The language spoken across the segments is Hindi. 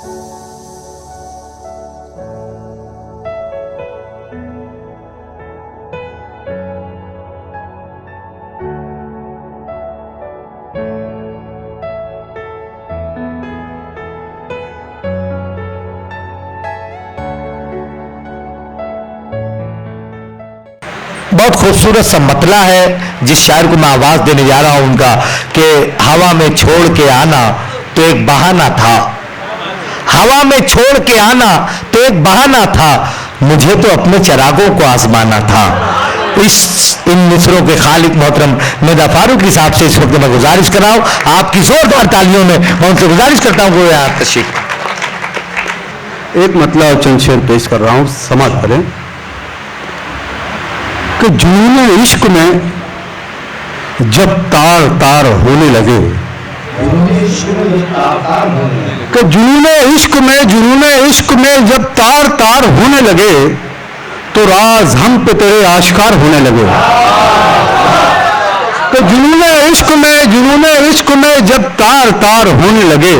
बहुत खूबसूरत सा मतला है जिस शायर को मैं आवाज देने जा रहा हूं उनका, कि हवा में छोड़ के आना तो एक बहाना था, हवा में छोड़ के आना तो एक बहाना था, मुझे तो अपने चिरागों को आजमाना था। इन मिसरों के खालिक मोहतरम निदा फारूकी साहब से इस वक्त मैं गुजारिश कर रहा हूं, आपकी जोरदार तालियों में मैं उनसे गुजारिश करता हूं वो यहाँ तशरीफ। एक मतलब चंद शेर पेश कर रहा हूं, समाज करें कि जुनून इश्क में जब तार तार होने लगे, कि जुनून इश्क में जब तार तार होने लगे तो राज हम पे तेरे आश्कार होने लगे। कि जुनून इश्क में जब तार तार होने लगे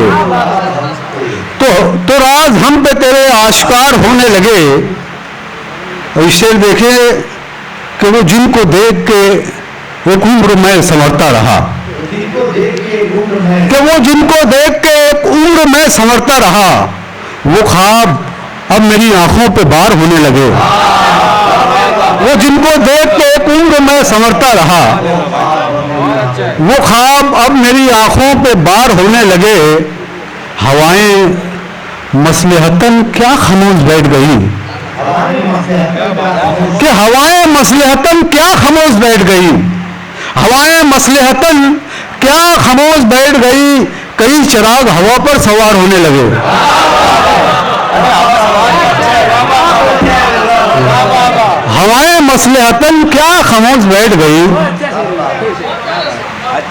तो राज हम पे तेरे आश्कार होने लगे। और शेर देखिए कि वो जिनको देख के एक उम्र में संवरता रहा, कि वो जिनको देख के एक उम्र में संवरता रहा, वो ख्वाब अब मेरी आंखों पे बार होने लगे। वो जिनको देख के एक उम्र में संवरता रहा, वो ख्वाब अब मेरी आंखों पे बार होने लगे। हवाएं मसलहतन क्या खामोश बैठ गई, कि हवाएं मसलहतन क्या खामोश बैठ गई, हवाएं मसलहतन क्या खामोश बैठ गई, कई चिराग हवा पर सवार होने लगे। हवाएं मसलहतन क्या खामोश बैठ गई,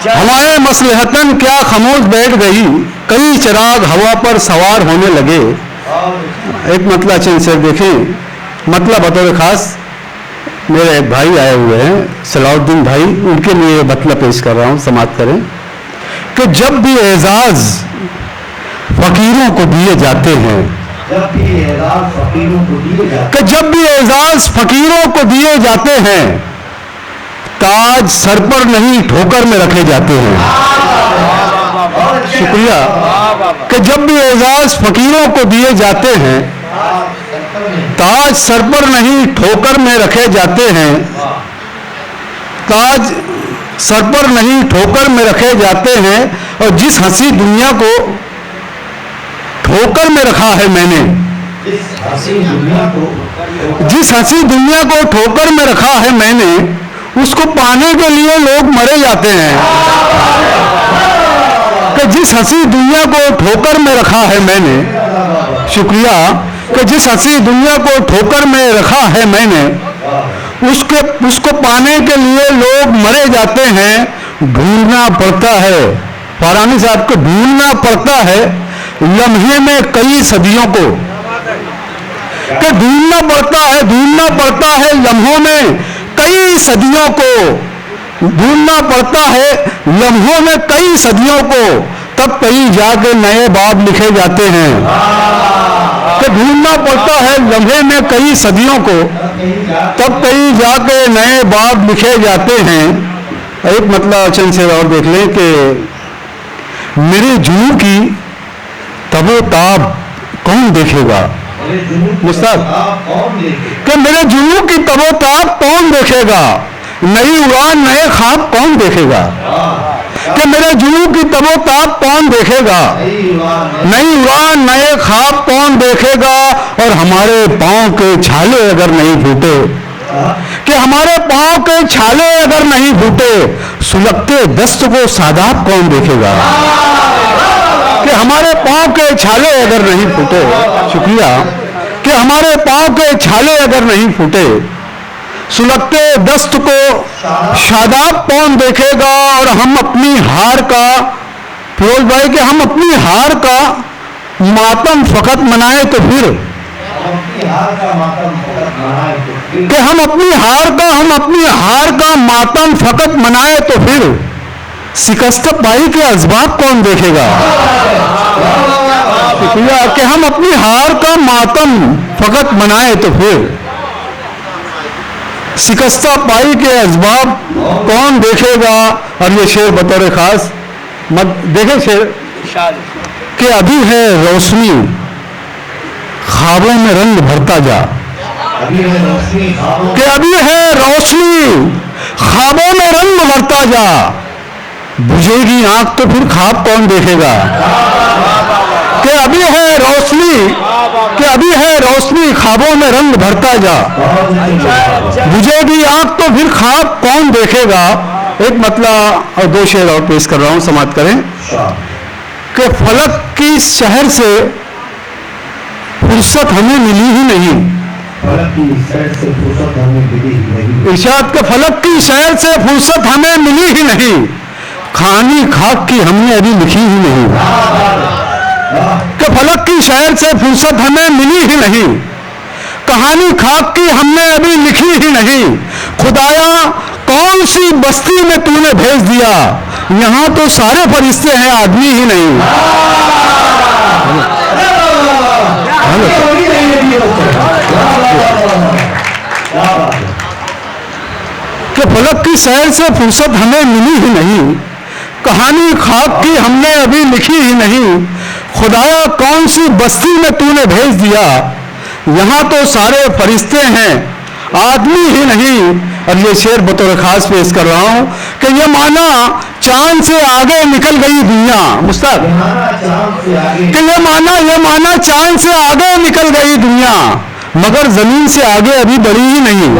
हवाएं मसलहतन क्या खामोश बैठ गई, कई चिराग हवा पर सवार होने लगे। एक मतलब चंद से देखें, मतलब बतौर खास मेरे एक भाई आए हुए हैं सलाउद्दीन भाई, उनके लिए मतलब पेश कर रहा हूं, समाप्त करें कि जब भी एजाज फकीरों को दिए जाते हैं, कि जब भी एजाज फकीरों को दिए जाते हैं, ताज सर पर नहीं ठोकर में रखे जाते हैं। शुक्रिया। कि जब भी एजाज फकीरों को दिए जाते हैं, ताज सर पर नहीं ठोकर में रखे जाते हैं, ताज सर पर नहीं ठोकर में रखे जाते हैं। और जिस हंसी दुनिया को ठोकर में रखा है मैंने, जिस हंसी दुनिया को ठोकर में रखा है मैंने, उसको पाने के लिए लोग मरे जाते हैं। कि जिस हंसी दुनिया को ठोकर में रखा है मैंने, शुक्रिया, कि जिस हंसी दुनिया को ठोकर में रखा है मैंने, उसको पाने के लिए लोग मरे जाते हैं। ढूंढना पड़ता है, फरानी साहब को ढूंढना पड़ता है लम्हे में कई सदियों को, कि ढूंढना पड़ता है लम्हों में कई सदियों को, ढूंढना पड़ता है लम्हों में कई सदियों को, तब कहीं जाके नए बाब लिखे जाते हैं। कि ढूंढना पड़ता है लम्हे में कई सदियों को, तब कहीं जाके नए बाब लिखे जाते हैं। एक मतलब चंद से और देख लें कि मेरे जुनून की तबोताब कौन देखेगा, मुस्ताद, कि मेरे जुनून की तबोताब कौन देखेगा, नई उड़ान नए ख्वाब कौन देखेगा, कि मेरे जुनून की तबोताब कौन देखेगा, नई उड़ान नए ख्वाब कौन देखेगा। और हमारे पांव के छाले अगर नहीं फूटे, कि हमारे पांव के छाले अगर नहीं फूटे, सुलगते दस्त को सादाब कौन देखेगा, कि हमारे पांव के छाले अगर नहीं फूटे, शुक्रिया, कि हमारे पांव के छाले अगर नहीं फूटे, सुलगते दस्त को शादाब कौन देखेगा। और हम अपनी हार का, फिरोज भाई, कि हम अपनी हार का मातम फकत मनाए तो फिर, कि हम अपनी हार का मातम फकत मनाए तो फिर, शिकस्त पाई के असबाब कौन देखेगा। या कि हम अपनी हार का मातम फकत मनाए तो फिर शिकस्ता पाई के असबाब कौन देखेगा। और ये शेर बतौर खास मत देखे शेर कि अभी है रोशनी ख्वाबों में रंग भरता जा, कि अभी है रोशनी ख्वाबों में रंग भरता जा, बुझेगी आंख तो फिर ख्वाब कौन देखेगा। कि अभी है रोशनी, कि अभी है रोशनी ख्वाबों में रंग भरता जा, बुझेगी आंख तो फिर ख्वाब कौन देखेगा। एक मतलब और दो शेर और पेश कर रहा हूं, समाप्त करें। कि फलक की शहर से फुर्सत हमें मिली ही नहीं, इरशाद के फलक की शहर से फुर्सत हमें मिली ही नहीं, खानी खाक की हमने अभी लिखी ही नहीं। कि फलक की शहर से फुर्सत हमें मिली ही नहीं, कहानी खाक की हमने अभी लिखी ही नहीं। खुदाया कौन सी बस्ती में तूने भेज दिया, यहां तो सारे फरिश्ते हैं आदमी ही नहीं। कि फलक की शहर से फुर्सत हमें मिली ही नहीं, कहानी खाक की हमने अभी लिखी ही नहीं। खुदाया कौन सी बस्ती में तूने भेज दिया, यहां तो सारे फरिश्ते हैं आदमी ही नहीं। और ये शेर बतौर खास पेश कर रहा हूं कि ये माना चांद से आगे निकल गई दुनिया, मुस्ताद कि ये माना चांद से आगे निकल गई दुनिया, मगर जमीन से आगे अभी बढ़ी ही नहीं।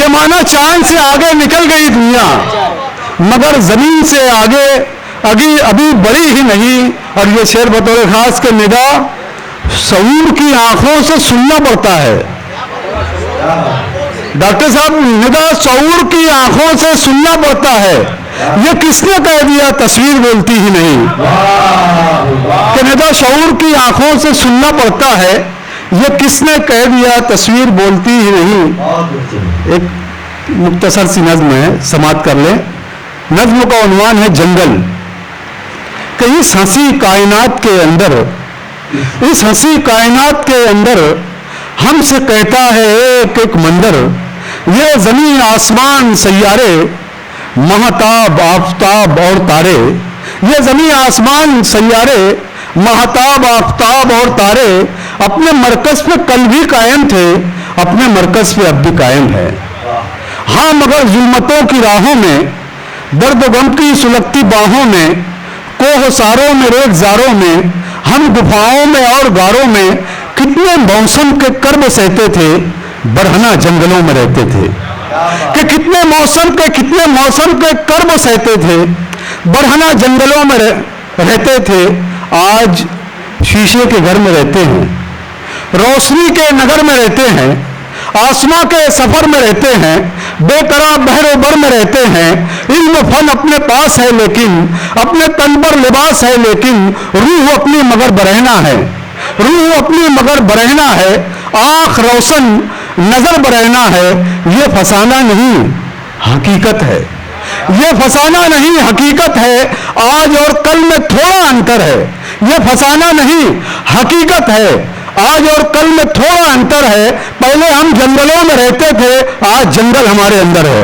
ये माना चांद से आगे निकल गई दुनिया, मगर जमीन से आगे अभी बढ़ी ही नहीं। और ये शेर बतौर खास के निदा शऊर की आंखों से सुनना पड़ता है। डॉक्टर साहब, निदा शऊर की आंखों से सुनना पड़ता है, ये किसने कह दिया तस्वीर बोलती ही नहीं। कि निदा शऊर की आंखों से सुनना पड़ता है, ये किसने कह दिया तस्वीर बोलती ही नहीं। एक मुख्तसर सी नज्म है, समाप्त कर ले। नज्म का उन्वान है जंगल। कि इस हंसी कायनात के अंदर, इस हंसी कायनात के अंदर हमसे कहता है एक एक मंदिर, ये जमीन आसमान सैयारे महताब आफताब और तारे। ये जमीन आसमान सैयारे महताब आफताब और तारे अपने मरकज पे कल भी कायम थे, अपने मरकज पे अब भी कायम है। हाँ, मगर जुल्मतों की राहों में, दर्द गम की सुलगती बाहों में, कोहसारों में रेगजारों में, हम गुफाओं में और गारों में कितने मौसम के कर्ब सहते थे, बरहना जंगलों में रहते थे। कि कितने मौसम के कर्ब सहते थे, बरहना जंगलों में रहते थे। आज शीशे के घर में रहते हैं, रोशनी के नगर में रहते हैं, आसमां के सफर में रहते हैं, बेकरार बहरोबर में रहते हैं। इल्म फन अपने पास है लेकिन, अपने तन पर लिबास है लेकिन, रूह अपनी मगर बरहना है, रूह अपनी मगर बरहना है। आंख रोशन नजर बरहना है, ये फसाना नहीं हकीकत है, ये फसाना नहीं हकीकत है। आज और कल में थोड़ा अंतर है, ये फसाना नहीं हकीकत है। आज और कल में थोड़ा अंतर है, पहले हम जंगलों में रहते थे, आज जंगल हमारे अंदर है।